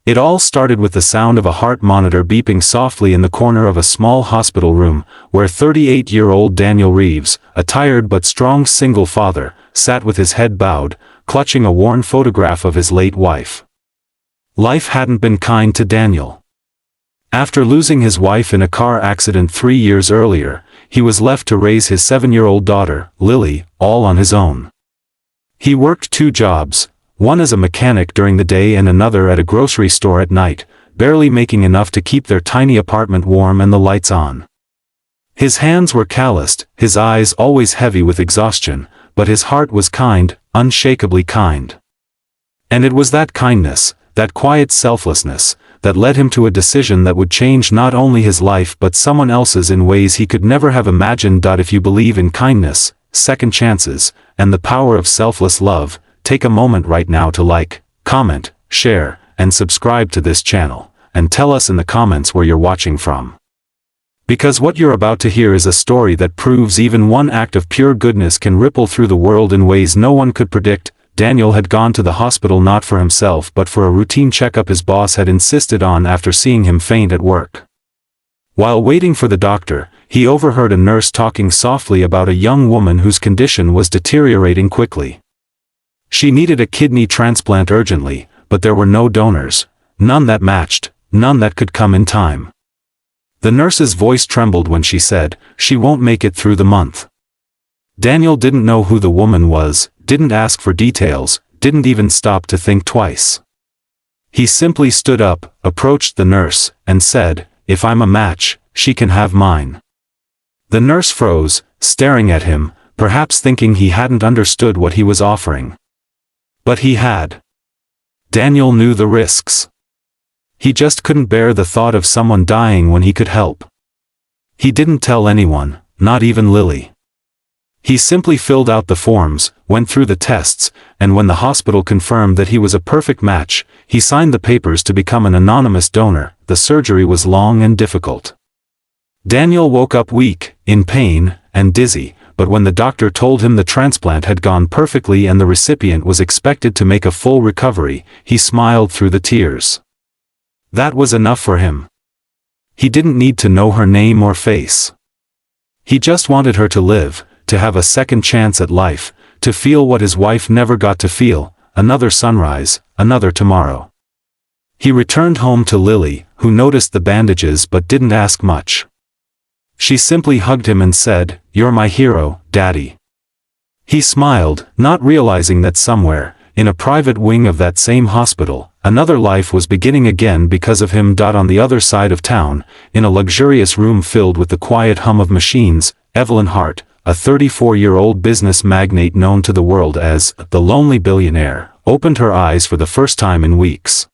It all started with the sound of a heart monitor beeping softly in the corner of a small hospital room, where 38-year-old Daniel Reeves, a tired but strong single father, sat with his head bowed, clutching a worn photograph of his late wife. Life hadn't been kind to Daniel. After losing his wife in a car accident 3 years earlier, he was left to raise his 7-year-old daughter, Lily, all on his own. He worked 2 jobs, one as a mechanic during the day and another at a grocery store at night, barely making enough to keep their tiny apartment warm and the lights on. His hands were calloused, his eyes always heavy with exhaustion, but his heart was kind, unshakably kind. And it was that kindness, that quiet selflessness, that led him to a decision that would change not only his life but someone else's in ways he could never have imagined. If you believe in kindness, second chances, and the power of selfless love, take a moment right now to like, comment, share, and subscribe to this channel, and tell us in the comments where you're watching from. Because what you're about to hear is a story that proves even one act of pure goodness can ripple through the world in ways no one could predict. Daniel had gone to the hospital not for himself but for a routine checkup his boss had insisted on after seeing him faint at work. While waiting for the doctor, he overheard a nurse talking softly about a young woman whose condition was deteriorating quickly. She needed a kidney transplant urgently, but there were no donors, none that matched, none that could come in time. The nurse's voice trembled when she said, "She won't make it through the month." Daniel didn't know who the woman was, didn't ask for details, didn't even stop to think twice. He simply stood up, approached the nurse, and said, "If I'm a match, she can have mine." The nurse froze, staring at him, perhaps thinking he hadn't understood what he was offering. But he had. Daniel knew the risks. He just couldn't bear the thought of someone dying when he could help. He didn't tell anyone, not even Lily. He simply filled out the forms, went through the tests, and when the hospital confirmed that he was a perfect match, he signed the papers to become an anonymous donor. The surgery was long and difficult. Daniel woke up weak, in pain, and dizzy, but when the doctor told him the transplant had gone perfectly and the recipient was expected to make a full recovery, he smiled through the tears. That was enough for him. He didn't need to know her name or face. He just wanted her to live, to have a second chance at life, to feel what his wife never got to feel, another sunrise, another tomorrow. He returned home to Lily, who noticed the bandages but didn't ask much. She simply hugged him and said, "You're my hero, Daddy." He smiled, not realizing that somewhere, in a private wing of that same hospital, another life was beginning again because of him. On the other side of town, in a luxurious room filled with the quiet hum of machines, Evelyn Hart, a 34-year-old business magnate known to the world as the lonely billionaire, opened her eyes for the first time in weeks.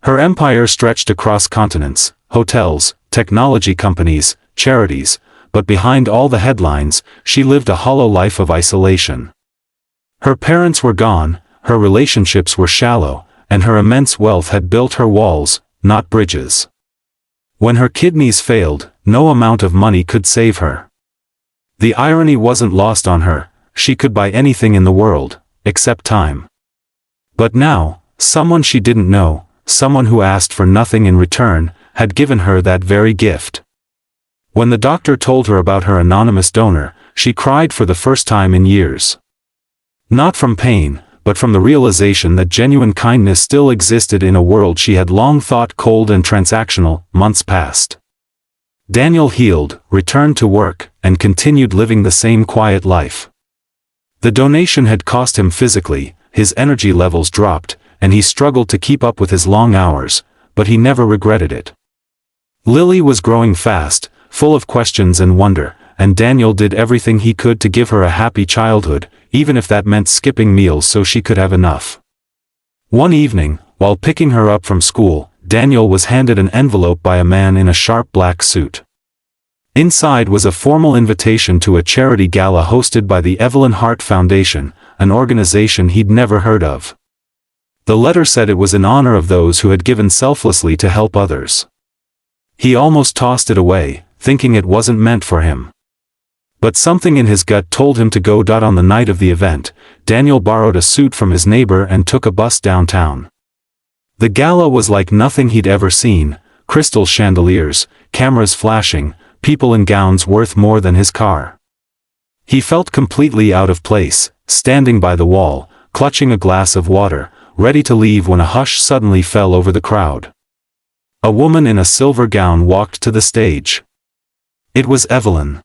Her empire stretched across continents, hotels, technology companies, charities, but behind all the headlines, she lived a hollow life of isolation. Her parents were gone, her relationships were shallow, and her immense wealth had built her walls, not bridges. When her kidneys failed, no amount of money could save her. The irony wasn't lost on her, she could buy anything in the world, except time. But now, someone she didn't know, someone who asked for nothing in return, had given her that very gift. When the doctor told her about her anonymous donor, she cried for the first time in years. Not from pain, but from the realization that genuine kindness still existed in a world she had long thought cold and transactional. Months passed. Daniel healed, returned to work, and continued living the same quiet life. The donation had cost him physically, his energy levels dropped, and he struggled to keep up with his long hours, but he never regretted it. Lily was growing fast, full of questions and wonder, and Daniel did everything he could to give her a happy childhood, even if that meant skipping meals so she could have enough. One evening, while picking her up from school, Daniel was handed an envelope by a man in a sharp black suit. Inside was a formal invitation to a charity gala hosted by the Evelyn Hart Foundation, an organization he'd never heard of. The letter said it was in honor of those who had given selflessly to help others. He almost tossed it away, thinking it wasn't meant for him. But something in his gut told him to go. On the night of the event, Daniel borrowed a suit from his neighbor and took a bus downtown. The gala was like nothing he'd ever seen: crystal chandeliers, cameras flashing, people in gowns worth more than his car. He felt completely out of place, standing by the wall, clutching a glass of water, ready to leave when a hush suddenly fell over the crowd. A woman in a silver gown walked to the stage. It was Evelyn.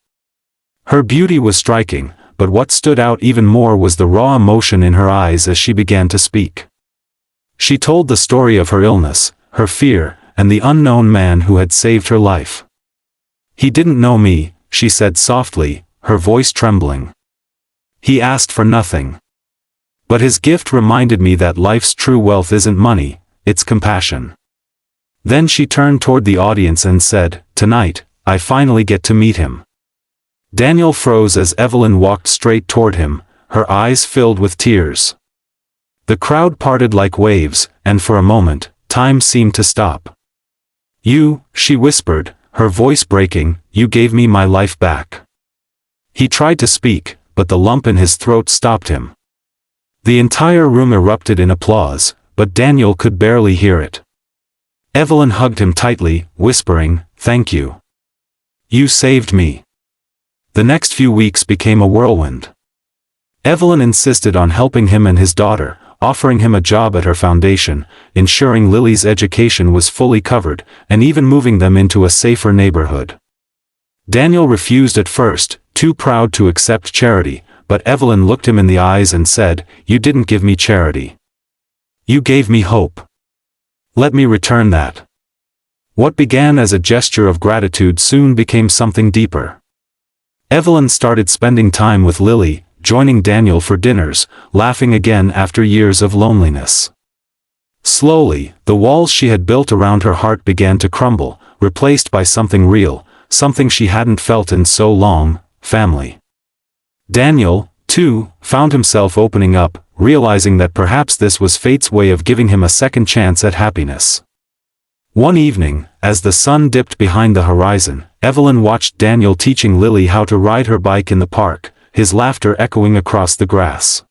Her beauty was striking, but what stood out even more was the raw emotion in her eyes as she began to speak. She told the story of her illness, her fear, and the unknown man who had saved her life. "He didn't know me," she said softly, her voice trembling. "He asked for nothing. But his gift reminded me that life's true wealth isn't money, it's compassion." Then she turned toward the audience and said, "Tonight, I finally get to meet him." Daniel froze as Evelyn walked straight toward him, her eyes filled with tears. The crowd parted like waves, and for a moment, time seemed to stop. "You," she whispered, her voice breaking, "you gave me my life back." He tried to speak, but the lump in his throat stopped him. The entire room erupted in applause, but Daniel could barely hear it. Evelyn hugged him tightly, whispering, "Thank you. You saved me." The next few weeks became a whirlwind. Evelyn insisted on helping him and his daughter, offering him a job at her foundation, ensuring Lily's education was fully covered, and even moving them into a safer neighborhood. Daniel refused at first, too proud to accept charity, but Evelyn looked him in the eyes and said, "You didn't give me charity. You gave me hope. Let me return that." What began as a gesture of gratitude soon became something deeper. Evelyn started spending time with Lily, joining Daniel for dinners, laughing again after years of loneliness. Slowly, the walls she had built around her heart began to crumble, replaced by something real, something she hadn't felt in so long: family. Daniel, too, found himself opening up, realizing that perhaps this was fate's way of giving him a second chance at happiness. One evening, as the sun dipped behind the horizon, Evelyn watched Daniel teaching Lily how to ride her bike in the park, his laughter echoing across the grass.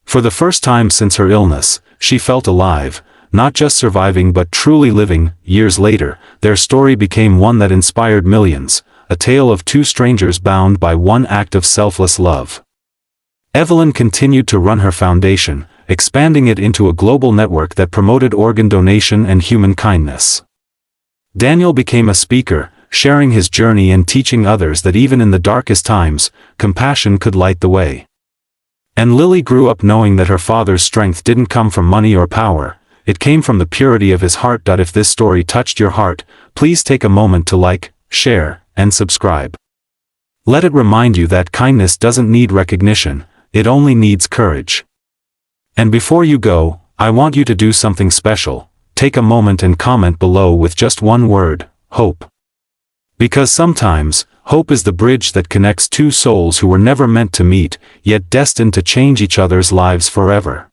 For the first time since her illness, she felt alive, not just surviving but truly living. Years later, their story became one that inspired millions, a tale of two strangers bound by one act of selfless love. Evelyn continued to run her foundation, expanding it into a global network that promoted organ donation and human kindness. Daniel became a speaker, sharing his journey and teaching others that even in the darkest times, compassion could light the way. And Lily grew up knowing that her father's strength didn't come from money or power, it came from the purity of his heart. If this story touched your heart, please take a moment to like, share, and subscribe. Let it remind you that kindness doesn't need recognition, it only needs courage. And before you go, I want you to do something special. Take a moment and comment below with just one word: hope. Because sometimes, hope is the bridge that connects two souls who were never meant to meet, yet destined to change each other's lives forever.